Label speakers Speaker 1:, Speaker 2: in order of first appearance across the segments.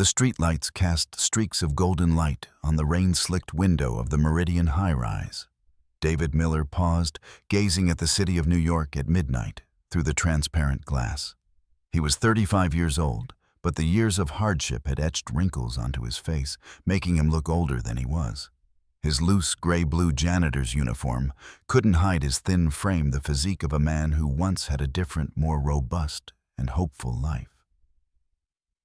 Speaker 1: The streetlights cast streaks of golden light on the rain-slicked window of the Meridian high-rise. David Miller paused, gazing at the city of New York at midnight through the transparent glass. He was 35 years old, but the years of hardship had etched wrinkles onto his face, making him look older than he was. His loose gray-blue janitor's uniform couldn't hide his thin frame, the physique of a man who once had a different, more robust and hopeful life.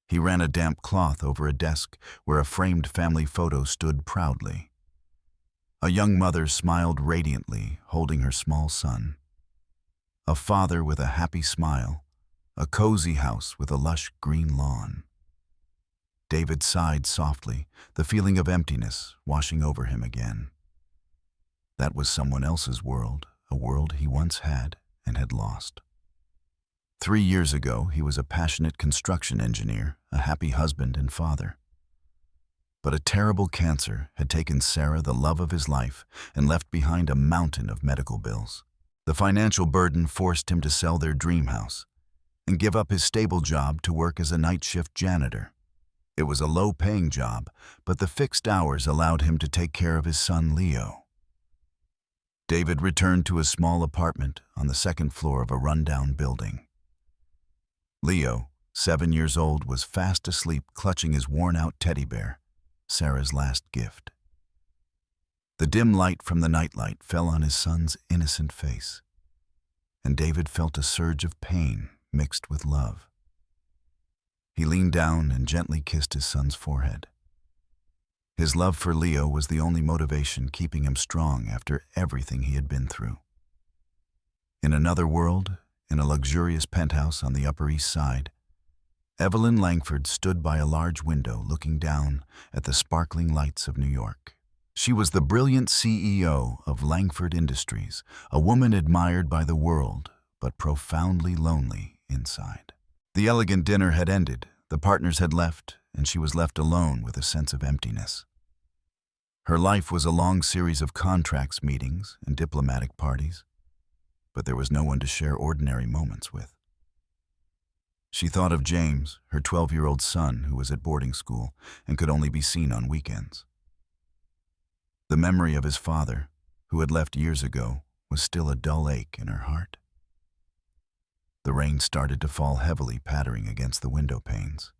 Speaker 1: He ran a damp cloth over a desk where a framed family photo stood proudly. A young mother smiled radiantly, holding her small son. A father with a happy smile, a cozy house with a lush green lawn. David sighed softly, the feeling of emptiness washing over him again. That was someone else's world, a world he once had and had lost. 3 years ago, he was a passionate construction engineer, a happy husband and father. But a terrible cancer had taken Sarah, the love of his life, and left behind a mountain of medical bills. The financial burden forced him to sell their dream house and give up his stable job to work as a night shift janitor. It was a low-paying job, but the fixed hours allowed him to take care of his son, Leo. David returned to his small apartment on the second floor of a rundown building. Leo, 7 years old, was fast asleep, clutching his worn-out teddy bear, Sarah's last gift. The dim light from the nightlight fell on his son's innocent face, and David felt a surge of pain mixed with love. He leaned down and gently kissed his son's forehead. His love for Leo was the only motivation keeping him strong after everything he had been through. In another world, in a luxurious penthouse on the Upper East Side, Evelyn Langford stood by a large window looking down at the sparkling lights of New York. She was the brilliant CEO of Langford Industries, a woman admired by the world, but profoundly lonely inside. The elegant dinner had ended, the partners had left, and she was left alone with a sense of emptiness. Her life was a long series of contracts meetings and diplomatic parties, but there was no one to share ordinary moments with. She thought of James, her 12-year-old son, who was at boarding school and could only be seen on weekends. The memory of his father, who had left years ago, was still a dull ache in her heart. The rain started to fall heavily, pattering against the window panes.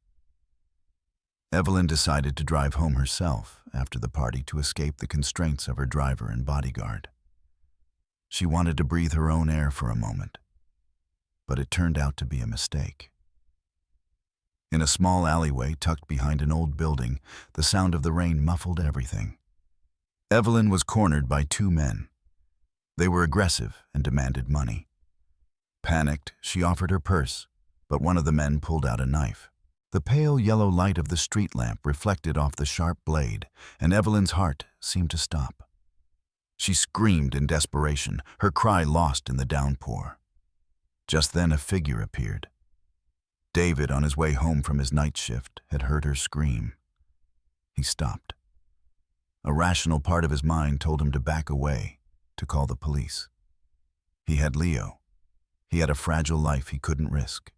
Speaker 1: Evelyn decided to drive home herself after the party to escape the constraints of her driver and bodyguard. She wanted to breathe her own air for a moment, but it turned out to be a mistake. In a small alleyway tucked behind an old building, the sound of the rain muffled everything. Evelyn was cornered by 2 men. They were aggressive and demanded money. Panicked, she offered her purse, but one of the men pulled out a knife. The pale yellow light of the street lamp reflected off the sharp blade, and Evelyn's heart seemed to stop. She screamed in desperation, her cry lost in the downpour. Just then a figure appeared. David, on his way home from his night shift, had heard her scream. He stopped. A rational part of his mind told him to back away, to call the police. He had Leo. He had a fragile life he couldn't risk.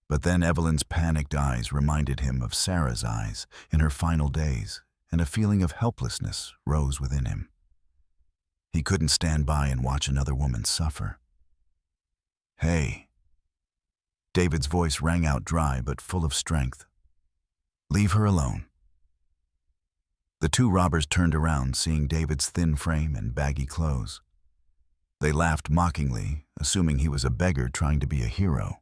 Speaker 1: But then Evelyn's panicked eyes reminded him of Sarah's eyes in her final days, and a feeling of helplessness rose within him. He couldn't stand by and watch another woman suffer. "Hey." David's voice rang out dry but full of strength. "Leave her alone." The 2 robbers turned around, seeing David's thin frame and baggy clothes. They laughed mockingly, assuming he was a beggar trying to be a hero.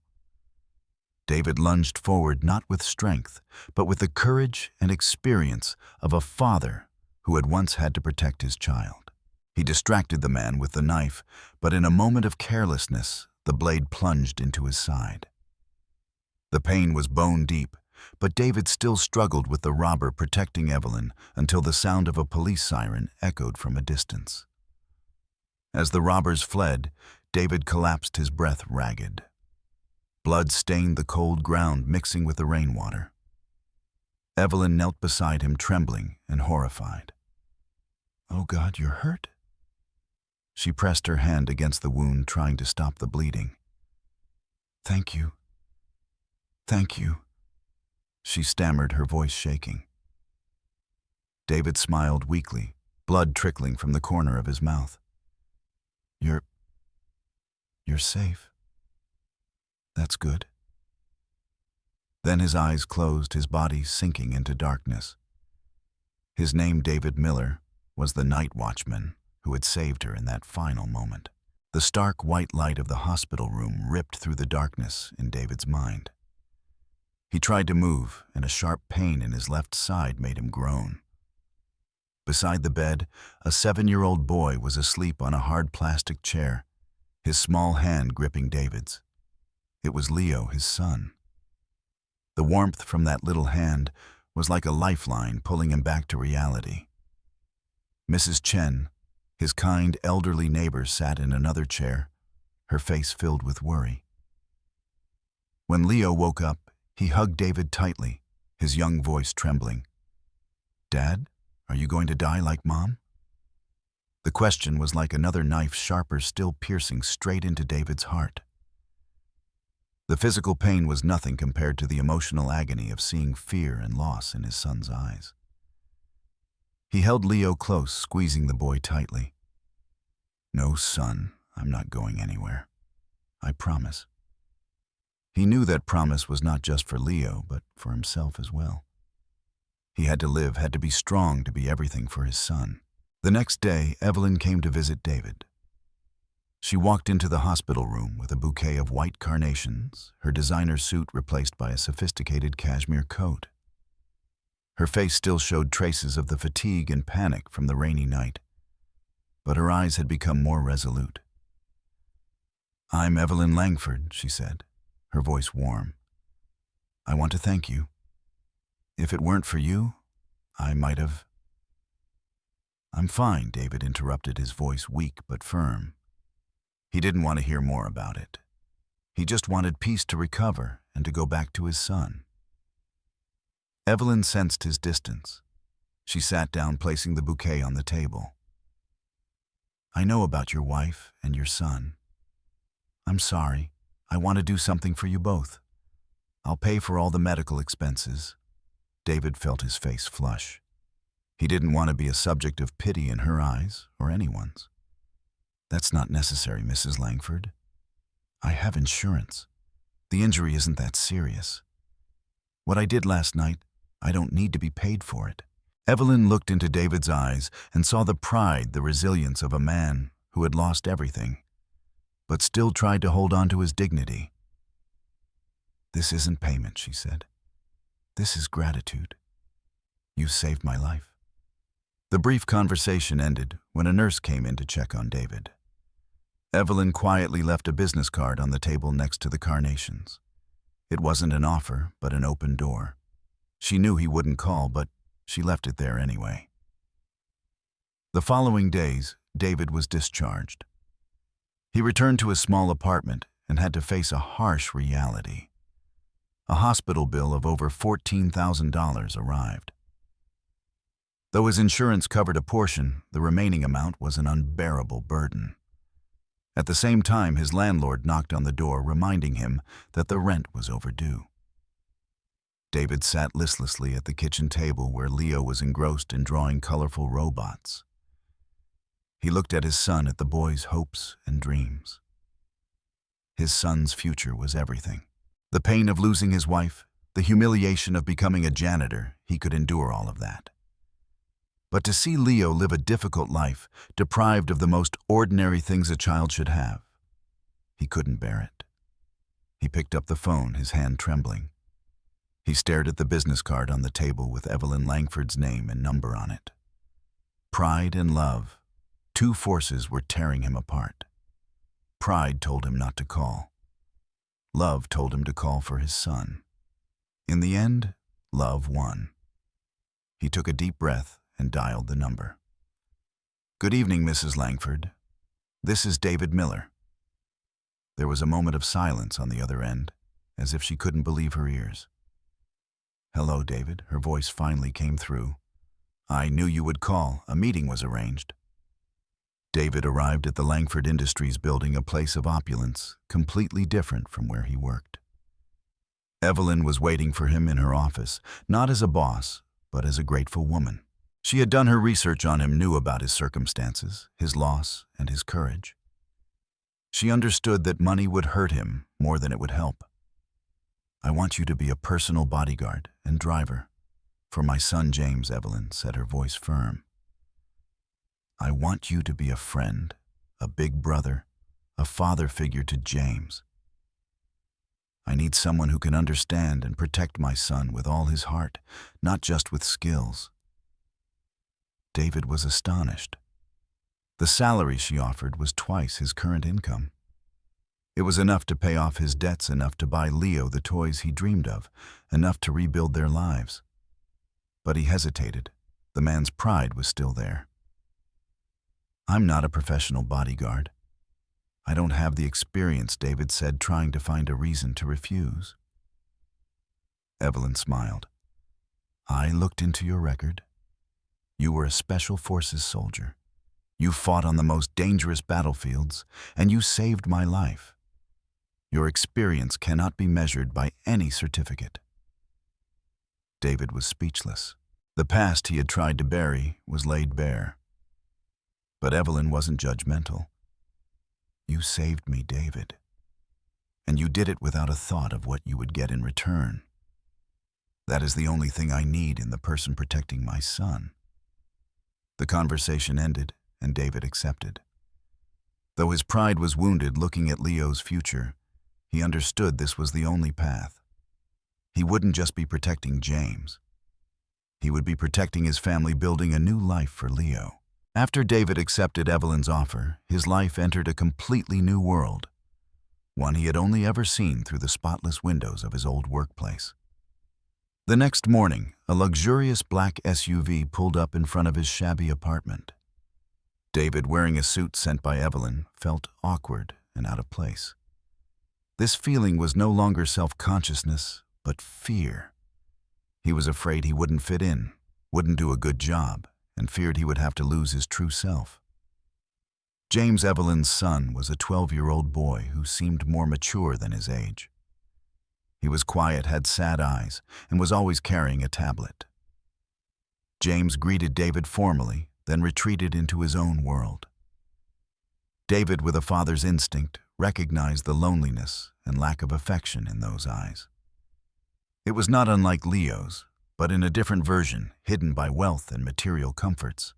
Speaker 1: David lunged forward not with strength, but with the courage and experience of a father who had once had to protect his child. He distracted the man with the knife, but in a moment of carelessness, the blade plunged into his side. The pain was bone deep, but David still struggled with the robber protecting Evelyn until the sound of a police siren echoed from a distance. As the robbers fled, David collapsed, his breath ragged. Blood stained the cold ground, mixing with the rainwater. Evelyn knelt beside him, trembling and horrified. "Oh God, you're hurt?" She pressed her hand against the wound, trying to stop the bleeding. "Thank you. Thank you." she stammered, her voice shaking. David smiled weakly, blood trickling from the corner of his mouth. You're safe. That's good. Then his eyes closed, his body sinking into darkness. His name, David Miller, was the night watchman who had saved her in that final moment. The stark white light of the hospital room ripped through the darkness in David's mind. He tried to move, and a sharp pain in his left side made him groan. Beside the bed, a 7-year-old boy was asleep on a hard plastic chair, his small hand gripping David's. It was Leo, his son. The warmth from that little hand was like a lifeline pulling him back to reality. Mrs. Chen, his kind elderly neighbor, sat in another chair, her face filled with worry. When Leo woke up, he hugged David tightly, his young voice trembling. "Dad, are you going to die like Mom?" The question was like another knife, sharper still, piercing straight into David's heart. The physical pain was nothing compared to the emotional agony of seeing fear and loss in his son's eyes. He held Leo close, squeezing the boy tightly. "No, son, I'm not going anywhere. I promise." He knew that promise was not just for Leo, but for himself as well. He had to live, had to be strong to be everything for his son. The next day, Evelyn came to visit David. She walked into the hospital room with a bouquet of white carnations, her designer suit replaced by a sophisticated cashmere coat. Her face still showed traces of the fatigue and panic from the rainy night, but her eyes had become more resolute. "I'm Evelyn Langford," she said, her voice warm. "I want to thank you. If it weren't for you, I might have—" "I'm fine," David interrupted, his voice weak but firm. He didn't want to hear more about it. He just wanted peace to recover and to go back to his son. Evelyn sensed his distance. She sat down, placing the bouquet on the table. "I know about your wife and your son. I'm sorry. I want to do something for you both. I'll pay for all the medical expenses." David felt his face flush. He didn't want to be a subject of pity in her eyes or anyone's. "That's not necessary, Mrs. Langford. I have insurance. The injury isn't that serious. What I did last night, I don't need to be paid for it." Evelyn looked into David's eyes and saw the pride, the resilience of a man who had lost everything, but still tried to hold on to his dignity. "This isn't payment," she said. "This is gratitude. You saved my life." The brief conversation ended when a nurse came in to check on David. Evelyn quietly left a business card on the table next to the carnations. It wasn't an offer, but an open door. She knew he wouldn't call, but she left it there anyway. The following days, David was discharged. He returned to his small apartment and had to face a harsh reality. A hospital bill of over $14,000 arrived. Though his insurance covered a portion, the remaining amount was an unbearable burden. At the same time, his landlord knocked on the door, reminding him that the rent was overdue. David sat listlessly at the kitchen table where Leo was engrossed in drawing colorful robots. He looked at his son, at the boy's hopes and dreams. His son's future was everything. The pain of losing his wife, the humiliation of becoming a janitor, he could endure all of that. But to see Leo live a difficult life, deprived of the most ordinary things a child should have, he couldn't bear it. He picked up the phone, his hand trembling. He stared at the business card on the table with Evelyn Langford's name and number on it. Pride and love, two forces were tearing him apart. Pride told him not to call. Love told him to call for his son. In the end, love won. He took a deep breath and dialed the number. "Good evening, Mrs. Langford. This is David Miller." There was a moment of silence on the other end, as if she couldn't believe her ears. "Hello, David," her voice finally came through. "I knew you would call. A meeting was arranged." David arrived at the Langford Industries building, a place of opulence, completely different from where he worked. Evelyn was waiting for him in her office, not as a boss, but as a grateful woman. She had done her research on him, knew about his circumstances, his loss, and his courage. She understood that money would hurt him more than it would help. "I want you to be a personal bodyguard and driver for my son James," Evelyn said, her voice firm. "I want you to be a friend, a big brother, a father figure to James. I need someone who can understand and protect my son with all his heart, not just with skills." David was astonished. The salary she offered was twice his current income. It was enough to pay off his debts, enough to buy Leo the toys he dreamed of, enough to rebuild their lives. But he hesitated. The man's pride was still there. "I'm not a professional bodyguard. I don't have the experience," David said, trying to find a reason to refuse. Evelyn smiled. "I looked into your record. You were a Special Forces soldier. You fought on the most dangerous battlefields, and you saved my life. Your experience cannot be measured by any certificate." David was speechless. The past he had tried to bury was laid bare. But Evelyn wasn't judgmental. "You saved me, David. And you did it without a thought of what you would get in return. That is the only thing I need in the person protecting my son." The conversation ended, and David accepted. Though his pride was wounded looking at Leo's future, he understood this was the only path. He wouldn't just be protecting James. He would be protecting his family, building a new life for Leo. After David accepted Evelyn's offer, his life entered a completely new world, one he had only ever seen through the spotless windows of his old workplace. The next morning, a luxurious black SUV pulled up in front of his shabby apartment. David, wearing a suit sent by Evelyn, felt awkward and out of place. This feeling was no longer self-consciousness, but fear. He was afraid he wouldn't fit in, wouldn't do a good job, and feared he would have to lose his true self. James, Evelyn's son, was a 12-year-old boy who seemed more mature than his age. He was quiet, had sad eyes, and was always carrying a tablet. James greeted David formally, then retreated into his own world. David, with a father's instinct, recognized the loneliness and lack of affection in those eyes. It was not unlike Leo's, but in a different version, hidden by wealth and material comforts.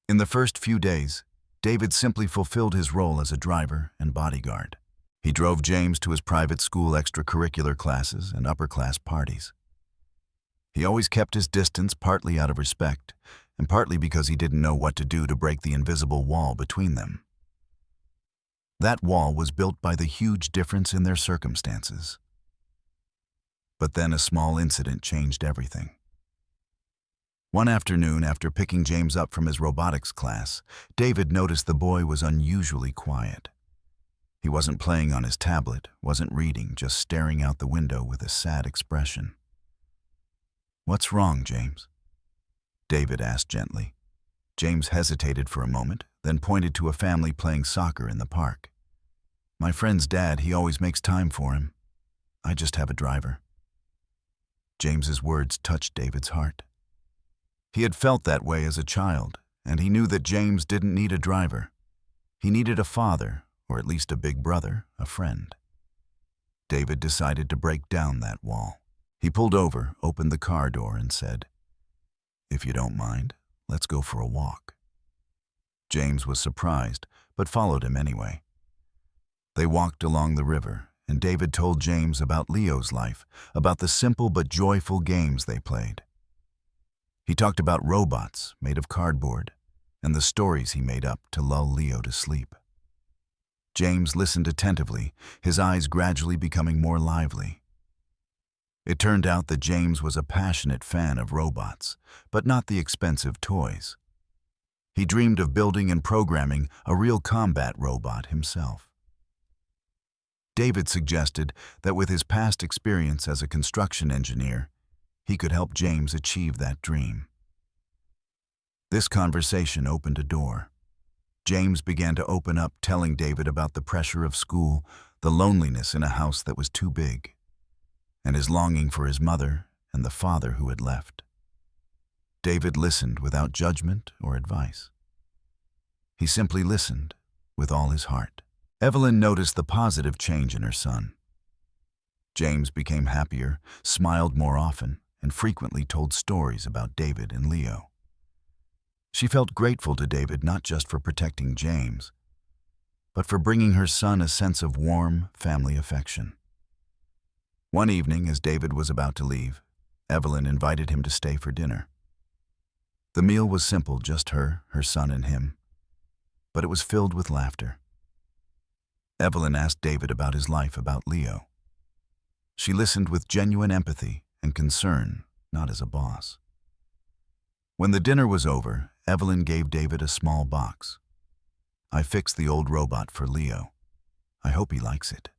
Speaker 1: In the first few days, David simply fulfilled his role as a driver and bodyguard. He drove James to his private school extracurricular classes and upper-class parties. He always kept his distance, partly out of respect, and partly because he didn't know what to do to break the invisible wall between them. That wall was built by the huge difference in their circumstances. But then a small incident changed everything. One afternoon, after picking James up from his robotics class, David noticed the boy was unusually quiet. He wasn't playing on his tablet, wasn't reading, just staring out the window with a sad expression. "What's wrong, James?" David asked gently. James hesitated for a moment, then pointed to a family playing soccer in the park. "My friend's dad, he always makes time for him. I just have a driver." James's words touched David's heart. He had felt that way as a child, and he knew that James didn't need a driver. He needed a father, or at least a big brother, a friend. David decided to break down that wall. He pulled over, opened the car door, and said, "If you don't mind, let's go for a walk." James was surprised, but followed him anyway. They walked along the river, and David told James about Leo's life, about the simple but joyful games they played. He talked about robots made of cardboard, and the stories he made up to lull Leo to sleep. James listened attentively, his eyes gradually becoming more lively. It turned out that James was a passionate fan of robots, but not the expensive toys. He dreamed of building and programming a real combat robot himself. David suggested that with his past experience as a construction engineer, he could help James achieve that dream. This conversation opened a door. James began to open up, telling David about the pressure of school, the loneliness in a house that was too big. and his longing for his mother and the father who had left. David listened without judgment or advice. He simply listened with all his heart. Evelyn noticed the positive change in her son. James became happier, smiled more often, and frequently told stories about David and Leo. She felt grateful to David not just for protecting James, but for bringing her son a sense of warm family affection. One evening, as David was about to leave, Evelyn invited him to stay for dinner. The meal was simple, just her son, and him, but it was filled with laughter. Evelyn asked David about his life, about Leo. She listened with genuine empathy and concern, not as a boss. When the dinner was over, Evelyn gave David a small box. "I fixed the old robot for Leo. I hope he likes it."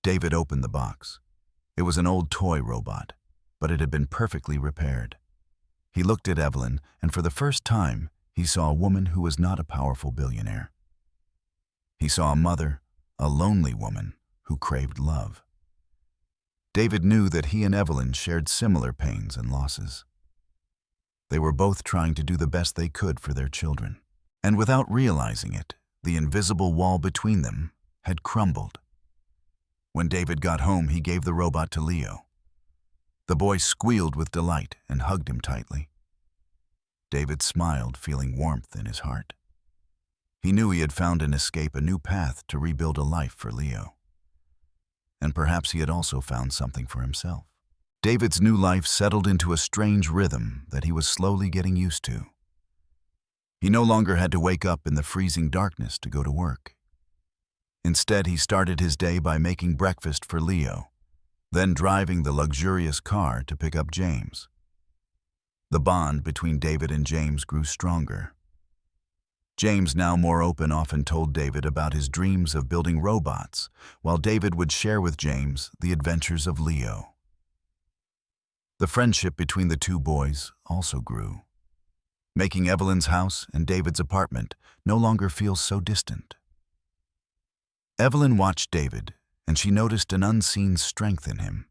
Speaker 1: David opened the box. It was an old toy robot, but it had been perfectly repaired. He looked at Evelyn, and for the first time, he saw a woman who was not a powerful billionaire. He saw a mother, a lonely woman, who craved love. David knew that he and Evelyn shared similar pains and losses. They were both trying to do the best they could for their children. And without realizing it, the invisible wall between them had crumbled. When David got home, he gave the robot to Leo. The boy squealed with delight and hugged him tightly. David smiled, feeling warmth in his heart. He knew he had found an escape, a new path to rebuild a life for Leo. And perhaps he had also found something for himself. David's new life settled into a strange rhythm that he was slowly getting used to. He no longer had to wake up in the freezing darkness to go to work. Instead, he started his day by making breakfast for Leo, then driving the luxurious car to pick up James. The bond between David and James grew stronger. James, now more open, often told David about his dreams of building robots, while David would share with James the adventures of Leo. The friendship between the two boys also grew, making Evelyn's house and David's apartment no longer feel so distant. Evelyn watched David, and she noticed an unseen strength in him.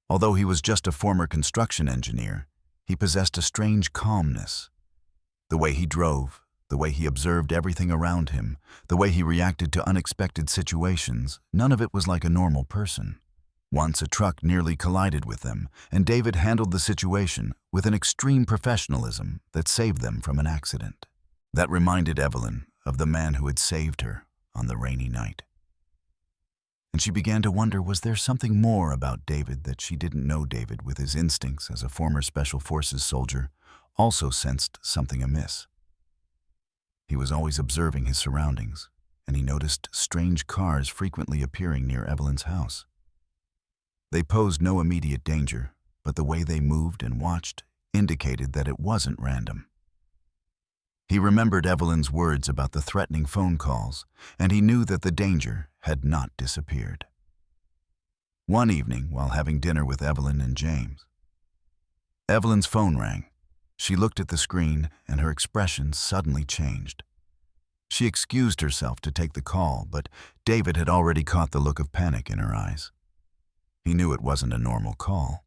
Speaker 1: Although he was just a former construction engineer, he possessed a strange calmness. The way he drove, the way he observed everything around him, the way he reacted to unexpected situations, none of it was like a normal person. Once a truck nearly collided with them, and David handled the situation with an extreme professionalism that saved them from an accident. That reminded Evelyn of the man who had saved her on the rainy night. And she began to wonder, was there something more about David that she didn't know? David, with his instincts as a former Special Forces soldier, also sensed something amiss. He was always observing his surroundings, and he noticed strange cars frequently appearing near Evelyn's house. They posed no immediate danger, but the way they moved and watched indicated that it wasn't random. He remembered Evelyn's words about the threatening phone calls, and he knew that the danger had not disappeared. One evening, while having dinner with Evelyn and James, Evelyn's phone rang. She looked at the screen, and her expression suddenly changed. She excused herself to take the call, but David had already caught the look of panic in her eyes. He knew it wasn't a normal call.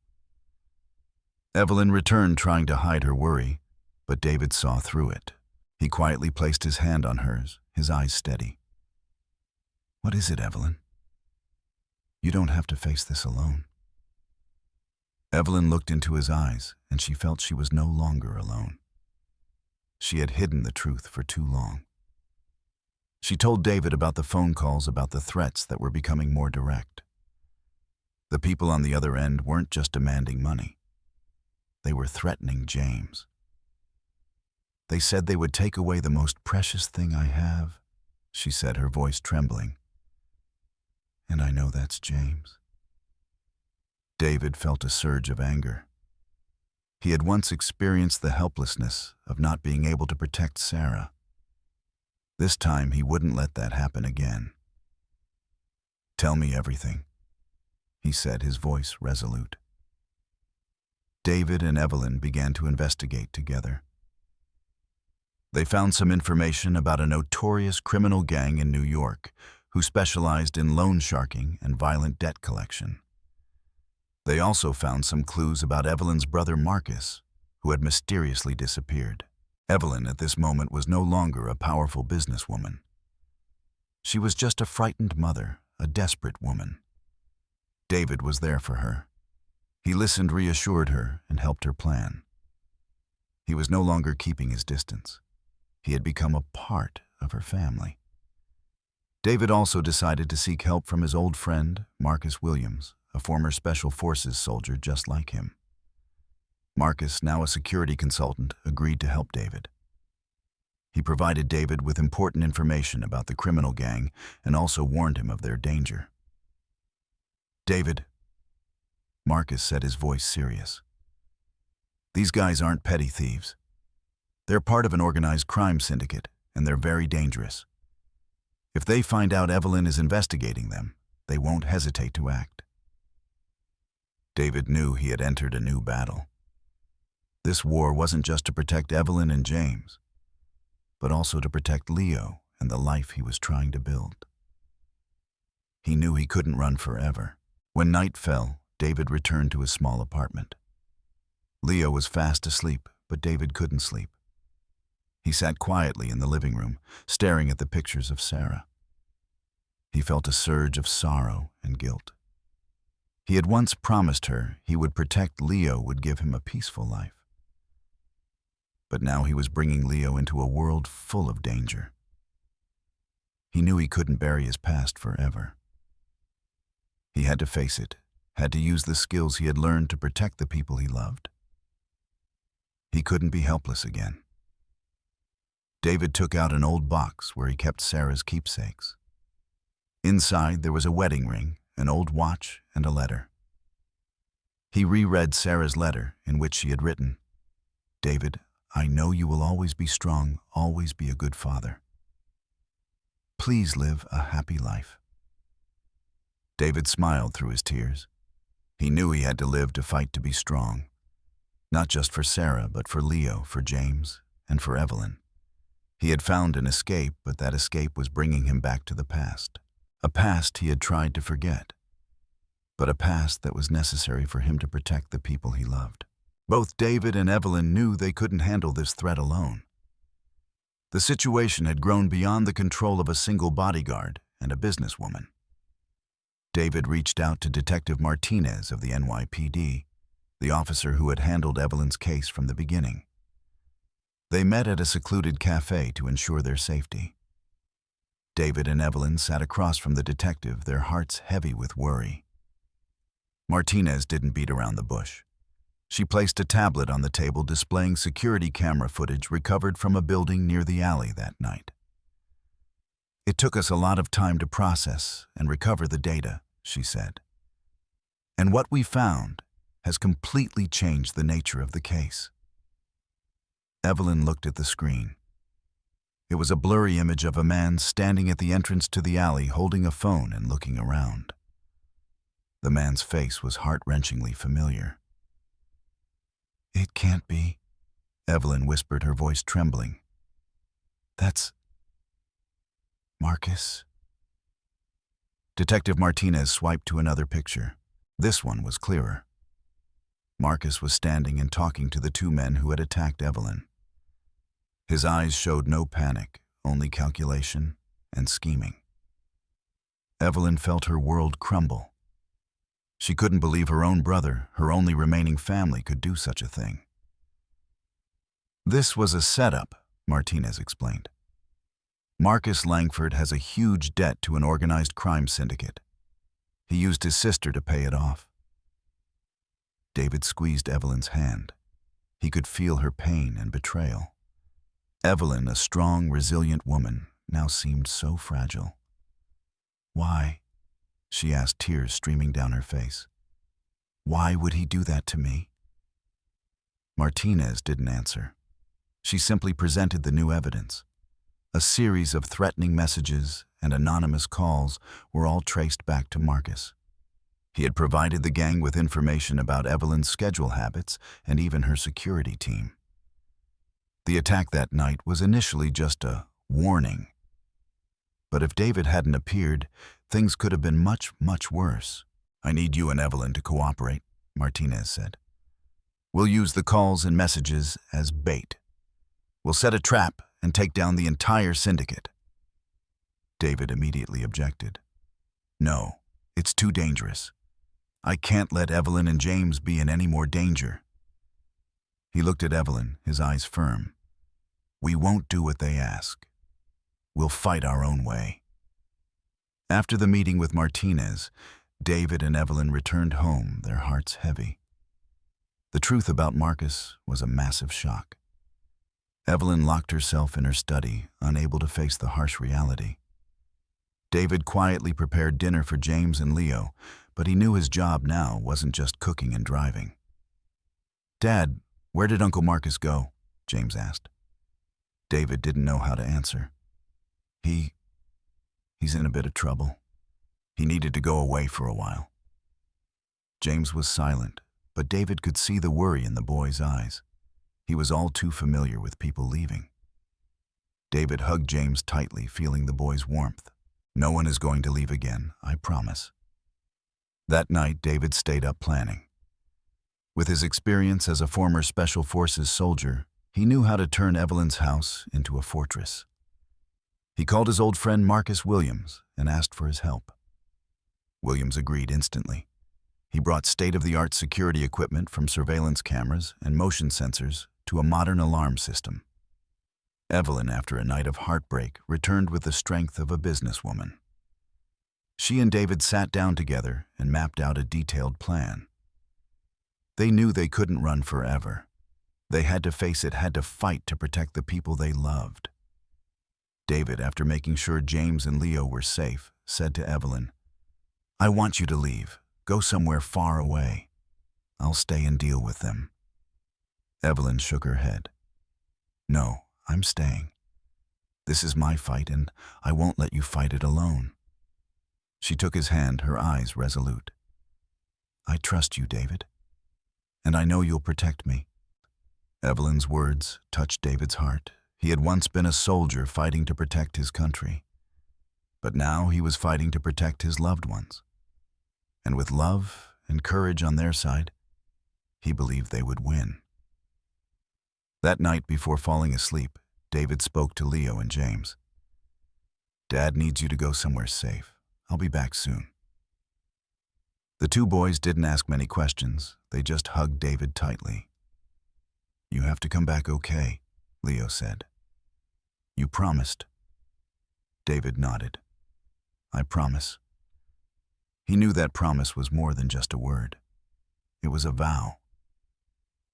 Speaker 1: Evelyn returned, trying to hide her worry, but David saw through it. He quietly placed his hand on hers, his eyes steady. "What is it, Evelyn? You don't have to face this alone." Evelyn looked into his eyes, and she felt she was no longer alone. She had hidden the truth for too long. She told David about the phone calls, about the threats that were becoming more direct. The people on the other end weren't just demanding money. They were threatening James. "They said they would take away the most precious thing I have," she said, her voice trembling. "And I know that's James." David felt a surge of anger. He had once experienced the helplessness of not being able to protect Sarah. This time he wouldn't let that happen again. "Tell me everything," he said, his voice resolute. David and Evelyn began to investigate together. They found some information about a notorious criminal gang in New York who specialized in loan sharking and violent debt collection. They also found some clues about Evelyn's brother Marcus, who had mysteriously disappeared. Evelyn at this moment was no longer a powerful businesswoman. She was just a frightened mother, a desperate woman. David was there for her. He listened, reassured her, and helped her plan. He was no longer keeping his distance. He had become a part of her family. David also decided to seek help from his old friend, Marcus Williams, a former Special Forces soldier just like him. Marcus, now a security consultant, agreed to help David. He provided David with important information about the criminal gang and also warned him of their danger. "David," Marcus said, his voice serious. "These guys aren't petty thieves. They're part of an organized crime syndicate, and they're very dangerous. If they find out Evelyn is investigating them, they won't hesitate to act." David knew he had entered a new battle. This war wasn't just to protect Evelyn and James, but also to protect Leo and the life he was trying to build. He knew he couldn't run forever. When night fell, David returned to his small apartment. Leo was fast asleep, but David couldn't sleep. He sat quietly in the living room, staring at the pictures of Sarah. He felt a surge of sorrow and guilt. He had once promised her he would protect Leo, would give him a peaceful life. But now he was bringing Leo into a world full of danger. He knew he couldn't bury his past forever. He had to face it, had to use the skills he had learned to protect the people he loved. He couldn't be helpless again. David took out an old box where he kept Sarah's keepsakes. Inside there was a wedding ring, an old watch, and a letter. He reread Sarah's letter, in which she had written, "David, I know you will always be strong, always be a good father. Please live a happy life." David smiled through his tears. He knew he had to live to fight to be strong, not just for Sarah, but for Leo, for James, and for Evelyn. He had found an escape, but that escape was bringing him back to the past. A past he had tried to forget, but a past that was necessary for him to protect the people he loved. Both David and Evelyn knew they couldn't handle this threat alone. The situation had grown beyond the control of a single bodyguard and a businesswoman. David reached out to Detective Martinez of the NYPD, the officer who had handled Evelyn's case from the beginning. They met at a secluded cafe to ensure their safety. David and Evelyn sat across from the detective, their hearts heavy with worry. Martinez didn't beat around the bush. She placed a tablet on the table displaying security camera footage recovered from a building near the alley that night. "It took us a lot of time to process and recover the data," she said. "And what we found has completely changed the nature of the case." Evelyn looked at the screen. It was a blurry image of a man standing at the entrance to the alley holding a phone and looking around. The man's face was heart-wrenchingly familiar. "It can't be," Evelyn whispered, her voice trembling. "That's Marcus." Detective Martinez swiped to another picture. This one was clearer. Marcus was standing and talking to the two men who had attacked Evelyn. His eyes showed no panic, only calculation and scheming. Evelyn felt her world crumble. She couldn't believe her own brother, her only remaining family, could do such a thing. "This was a setup," Martinez explained. "Marcus Langford has a huge debt to an organized crime syndicate. He used his sister to pay it off." David squeezed Evelyn's hand. He could feel her pain and betrayal. Evelyn, a strong, resilient woman, now seemed so fragile. "Why?" she asked, tears streaming down her face. "Why would he do that to me?" Martinez didn't answer. She simply presented the new evidence. A series of threatening messages and anonymous calls were all traced back to Marcus. He had provided the gang with information about Evelyn's schedule habits and even her security team. The attack that night was initially just a warning. But if David hadn't appeared, things could have been much, much worse. "I need you and Evelyn to cooperate," Martinez said. We'll use the calls and messages as bait. We'll set a trap and take down the entire syndicate. David immediately objected. No, it's too dangerous. I can't let Evelyn and James be in any more danger. He looked at Evelyn, his eyes firm. We won't do what they ask. We'll fight our own way. After the meeting with Martinez, David and Evelyn returned home, their hearts heavy. The truth about Marcus was a massive shock. Evelyn locked herself in her study, unable to face the harsh reality. David quietly prepared dinner for James and Leo, but he knew his job now wasn't just cooking and driving. Dad, where did Uncle Marcus go? James asked. David didn't know how to answer. He's in a bit of trouble. He needed to go away for a while. James was silent, but David could see the worry in the boy's eyes. He was all too familiar with people leaving. David hugged James tightly, feeling the boy's warmth. No one is going to leave again, I promise. That night, David stayed up planning. With his experience as a former Special Forces soldier, he knew how to turn Evelyn's house into a fortress. He called his old friend Marcus Williams and asked for his help. Williams agreed instantly. He brought state-of-the-art security equipment from surveillance cameras and motion sensors to a modern alarm system. Evelyn, after a night of heartbreak, returned with the strength of a businesswoman. She and David sat down together and mapped out a detailed plan. They knew they couldn't run forever. They had to face it, had to fight to protect the people they loved. David, after making sure James and Leo were safe, said to Evelyn, I want you to leave. Go somewhere far away. I'll stay and deal with them. Evelyn shook her head. No, I'm staying. This is my fight, and I won't let you fight it alone. She took his hand, her eyes resolute. I trust you, David, and I know you'll protect me. Evelyn's words touched David's heart. He had once been a soldier fighting to protect his country, but now he was fighting to protect his loved ones. And with love and courage on their side, he believed they would win. That night before falling asleep, David spoke to Leo and James. Dad needs you to go somewhere safe. I'll be back soon. The two boys didn't ask many questions. They just hugged David tightly. You have to come back okay, Leo said. You promised. David nodded. I promise. He knew that promise was more than just a word. It was a vow.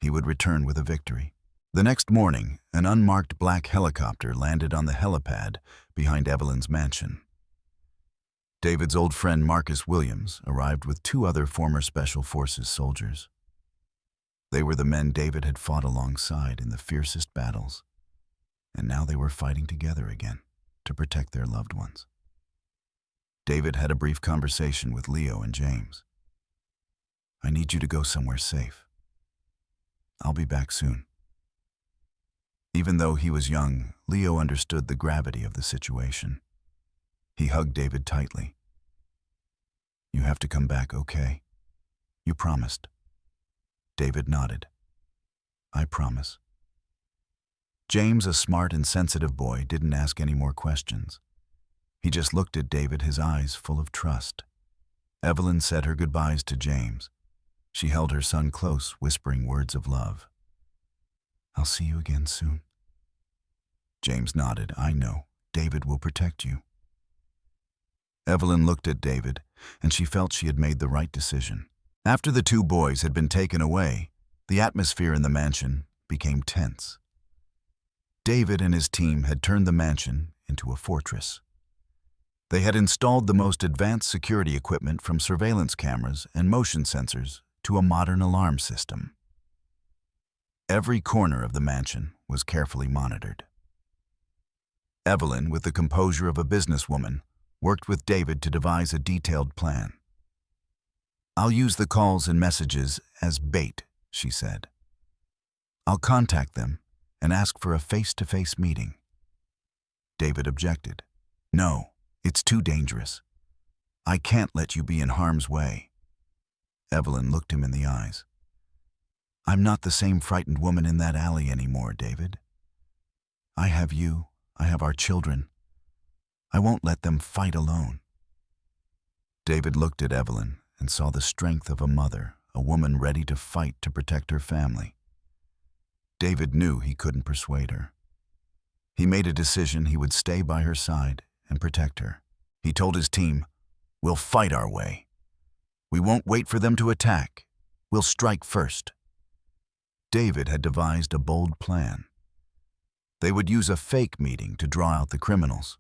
Speaker 1: He would return with a victory. The next morning, an unmarked black helicopter landed on the helipad behind Evelyn's mansion. David's old friend Marcus Williams arrived with two other former Special Forces soldiers. They were the men David had fought alongside in the fiercest battles, and now they were fighting together again to protect their loved ones. David had a brief conversation with Leo and James. I need you to go somewhere safe. I'll be back soon. Even though he was young, Leo understood the gravity of the situation. He hugged David tightly. You have to come back, okay? You promised. David nodded. I promise. James, a smart and sensitive boy, didn't ask any more questions. He just looked at David, his eyes full of trust. Evelyn said her goodbyes to James. She held her son close, whispering words of love. I'll see you again soon. James nodded. I know. David will protect you. Evelyn looked at David, and she felt she had made the right decision. After the two boys had been taken away, the atmosphere in the mansion became tense. David and his team had turned the mansion into a fortress. They had installed the most advanced security equipment, from surveillance cameras and motion sensors to a modern alarm system. Every corner of the mansion was carefully monitored. Evelyn, with the composure of a businesswoman, worked with David to devise a detailed plan. I'll use the calls and messages as bait, she said. I'll contact them and ask for a face-to-face meeting. David objected. No, it's too dangerous. I can't let you be in harm's way. Evelyn looked him in the eyes. "I'm not the same frightened woman in that alley anymore, David. I have you. I have our children. I won't let them fight alone." David looked at Evelyn and saw the strength of a mother, a woman ready to fight to protect her family. David knew he couldn't persuade her. He made a decision he would stay by her side and protect her. He told his team, "We'll fight our way. We won't wait for them to attack. We'll strike first." David had devised a bold plan. They would use a fake meeting to draw out the criminals.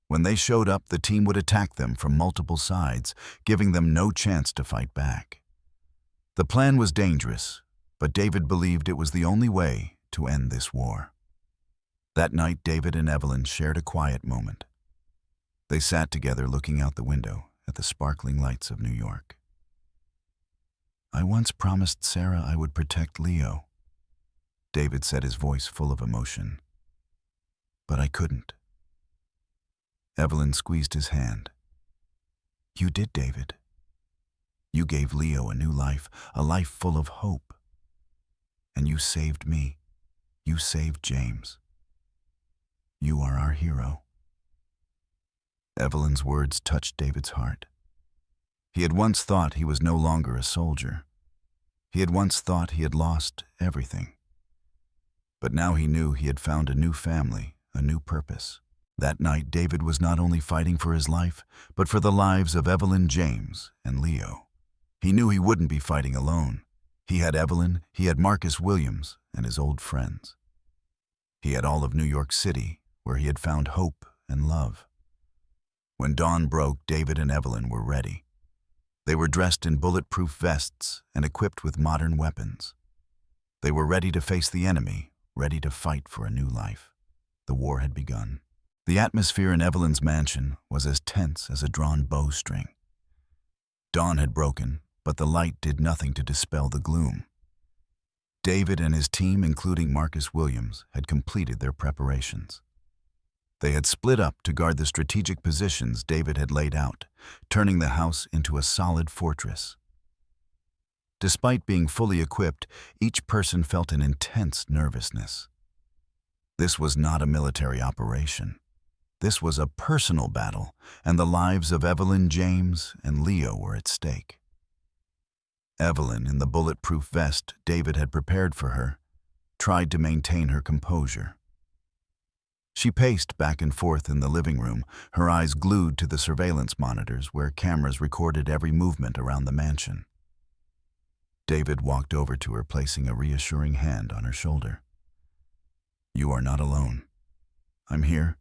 Speaker 1: When they showed up, the team would attack them from multiple sides, giving them no chance to fight back. The plan was dangerous, but David believed it was the only way to end this war. That night, David and Evelyn shared a quiet moment. They sat together looking out the window at the sparkling lights of New York. "I once promised Sarah I would protect Leo," David said, his voice full of emotion. "But I couldn't." Evelyn squeezed his hand. "You did, David. You gave Leo a new life, a life full of hope. And you saved me. You saved James. You are our hero." Evelyn's words touched David's heart. He had once thought he was no longer a soldier. He had once thought he had lost everything. But now he knew he had found a new family, a new purpose. That night, David was not only fighting for his life, but for the lives of Evelyn, James, and Leo. He knew he wouldn't be fighting alone. He had Evelyn, he had Marcus Williams, and his old friends. He had all of New York City, where he had found hope and love. When dawn broke, David and Evelyn were ready. They were dressed in bulletproof vests and equipped with modern weapons. They were ready to face the enemy, ready to fight for a new life. The war had begun. The atmosphere in Evelyn's mansion was as tense as a drawn bowstring. Dawn had broken, but the light did nothing to dispel the gloom. David and his team, including Marcus Williams, had completed their preparations. They had split up to guard the strategic positions David had laid out, turning the house into a solid fortress. Despite being fully equipped, each person felt an intense nervousness. This was not a military operation. This was a personal battle, and the lives of Evelyn, James, and Leo were at stake. Evelyn, in the bulletproof vest David had prepared for her, tried to maintain her composure. She paced back and forth in the living room, her eyes glued to the surveillance monitors where cameras recorded every movement around the mansion. David walked over to her, placing a reassuring hand on her shoulder. "You are not alone. I'm here,"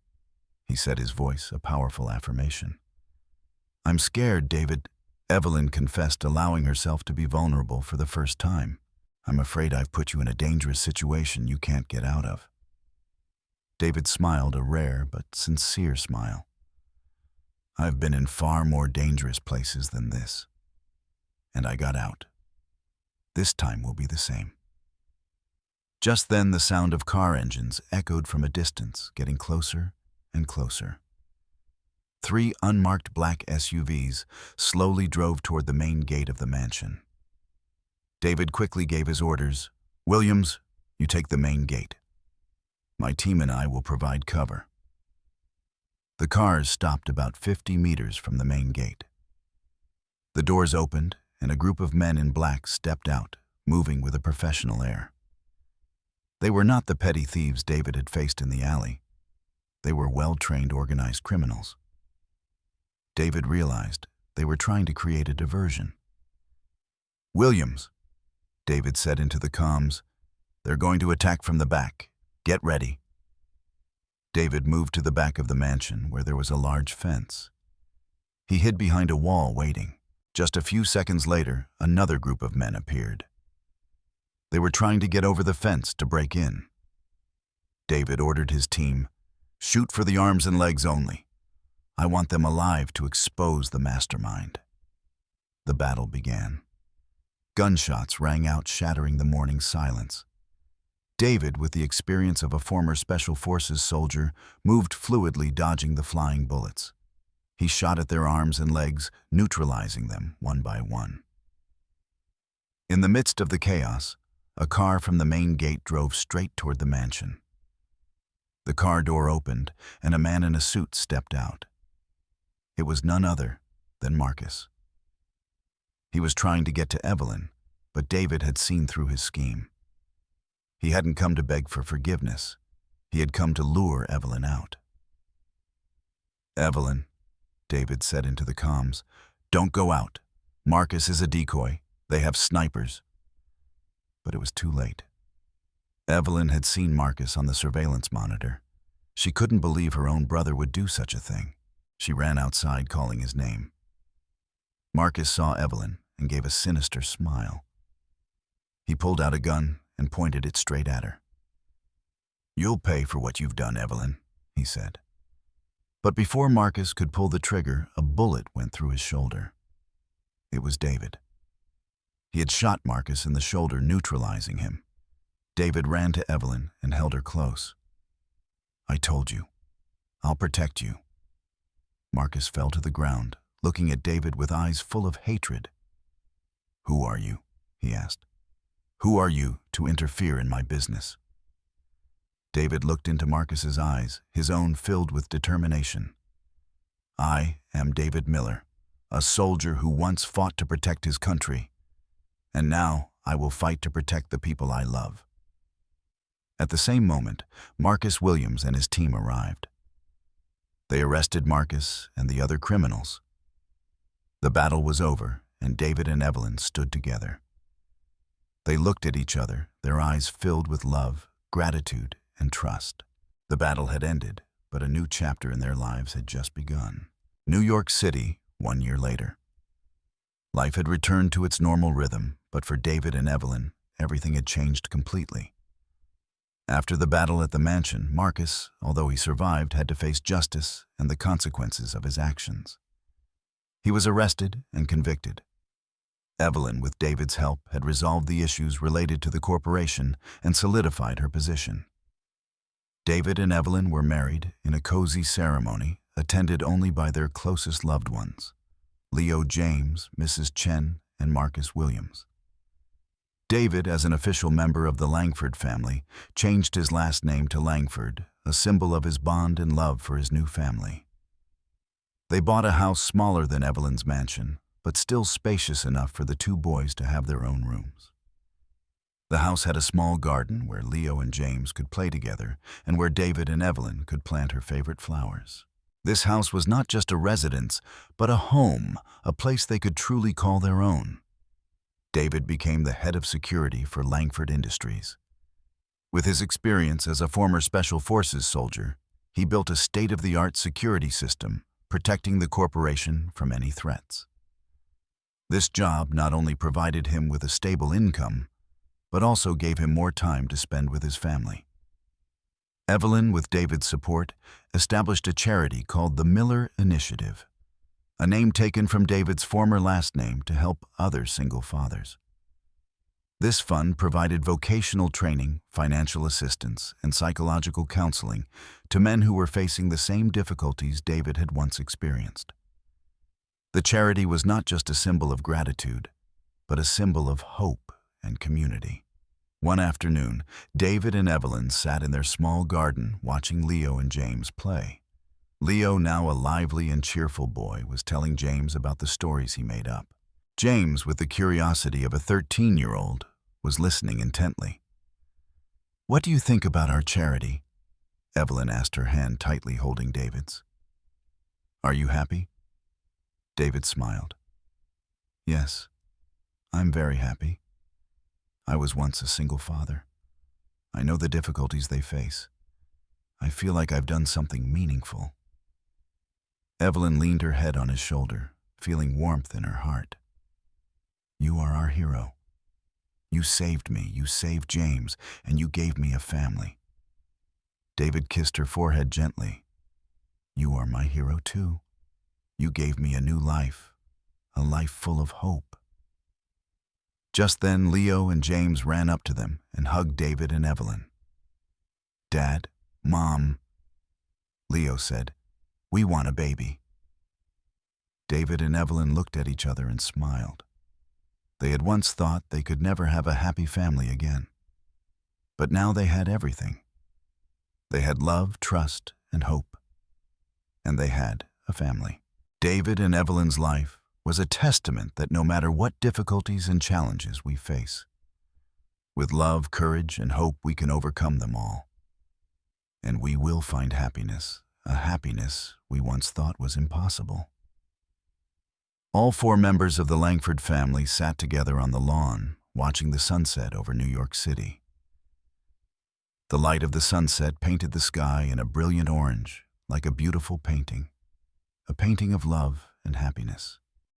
Speaker 1: he said, his voice a powerful affirmation. "I'm scared, David," Evelyn confessed, allowing herself to be vulnerable for the first time. "I'm afraid I've put you in a dangerous situation you can't get out of." David smiled, a rare but sincere smile. "I've been in far more dangerous places than this. And I got out. This time will be the same." Just then, the sound of car engines echoed from a distance, getting closer and closer. 3 unmarked black SUVs slowly drove toward the main gate of the mansion. David quickly gave his orders. "Williams, you take the main gate. My team and I will provide cover." The cars stopped about 50 meters from the main gate. The doors opened, and a group of men in black stepped out, moving with a professional air. They were not the petty thieves David had faced in the alley. They were well-trained, organized criminals. David realized they were trying to create a diversion. "Williams," David said into the comms, "they're going to attack from the back. Get ready." David moved to the back of the mansion, where there was a large fence. He hid behind a wall, waiting. Just a few seconds later, another group of men appeared. They were trying to get over the fence to break in. David ordered his team, "Shoot for the arms and legs only. I want them alive to expose the mastermind." The battle began. Gunshots rang out, shattering the morning silence. David, with the experience of a former Special Forces soldier, moved fluidly, dodging the flying bullets. He shot at their arms and legs, neutralizing them one by one. In the midst of the chaos, a car from the main gate drove straight toward the mansion. The car door opened, and a man in a suit stepped out. It was none other than Marcus. He was trying to get to Evelyn, but David had seen through his scheme. He hadn't come to beg for forgiveness. He had come to lure Evelyn out. "Evelyn," David said into the comms, "don't go out. Marcus is a decoy. They have snipers." But it was too late. Evelyn had seen Marcus on the surveillance monitor. She couldn't believe her own brother would do such a thing. She ran outside calling his name. Marcus saw Evelyn and gave a sinister smile. He pulled out a gun and pointed it straight at her. "You'll pay for what you've done, Evelyn," he said. But before Marcus could pull the trigger, a bullet went through his shoulder. It was David. He had shot Marcus in the shoulder, neutralizing him. David ran to Evelyn and held her close. "I told you. I'll protect you." Marcus fell to the ground, looking at David with eyes full of hatred. "Who are you?" he asked. "Who are you to interfere in my business?" David looked into Marcus's eyes, his own filled with determination. "I am David Miller, a soldier who once fought to protect his country, and now I will fight to protect the people I love." At the same moment, Marcus Williams and his team arrived. They arrested Marcus and the other criminals. The battle was over, and David and Evelyn stood together. They looked at each other, their eyes filled with love, gratitude, and trust. The battle had ended, but a new chapter in their lives had just begun. New York City, 1 year later. Life had returned to its normal rhythm, but for David and Evelyn, everything had changed completely. After the battle at the mansion, Marcus, although he survived, had to face justice and the consequences of his actions. He was arrested and convicted. Evelyn, with David's help, had resolved the issues related to the corporation and solidified her position. David and Evelyn were married in a cozy ceremony attended only by their closest loved ones, Leo James, Mrs. Chen, and Marcus Williams. David, as an official member of the Langford family, changed his last name to Langford, a symbol of his bond and love for his new family. They bought a house smaller than Evelyn's mansion, but still spacious enough for the two boys to have their own rooms. The house had a small garden where Leo and James could play together and where David and Evelyn could plant her favorite flowers. This house was not just a residence, but a home, a place they could truly call their own. David became the head of security for Langford Industries. With his experience as a former Special Forces soldier, he built a state-of-the-art security system, protecting the corporation from any threats. This job not only provided him with a stable income, but also gave him more time to spend with his family. Evelyn, with David's support, established a charity called the Miller Initiative, a name taken from David's former last name to help other single fathers. This fund provided vocational training, financial assistance, and psychological counseling to men who were facing the same difficulties David had once experienced. The charity was not just a symbol of gratitude, but a symbol of hope and community. One afternoon, David and Evelyn sat in their small garden watching Leo and James play. Leo, now a lively and cheerful boy, was telling James about the stories he made up. James, with the curiosity of a 13-year-old, was listening intently. "What do you think about our charity?" Evelyn asked, her hand tightly holding David's. "Are you happy?" David smiled. "Yes, I'm very happy. I was once a single father. I know the difficulties they face. I feel like I've done something meaningful." Evelyn leaned her head on his shoulder, feeling warmth in her heart. "You are our hero. You saved me, you saved James, and you gave me a family." David kissed her forehead gently. "You are my hero too. You gave me a new life, a life full of hope." Just then, Leo and James ran up to them and hugged David and Evelyn. "Dad, Mom," Leo said, "we want a baby." David and Evelyn looked at each other and smiled. They had once thought they could never have a happy family again. But now they had everything. They had love, trust, and hope. And they had a family. David and Evelyn's life was a testament that no matter what difficulties and challenges we face, with love, courage, and hope we can overcome them all. And we will find happiness, a happiness we once thought was impossible. All 4 members of the Langford family sat together on the lawn, watching the sunset over New York City. The light of the sunset painted the sky in a brilliant orange, like a beautiful painting, a painting of love and happiness.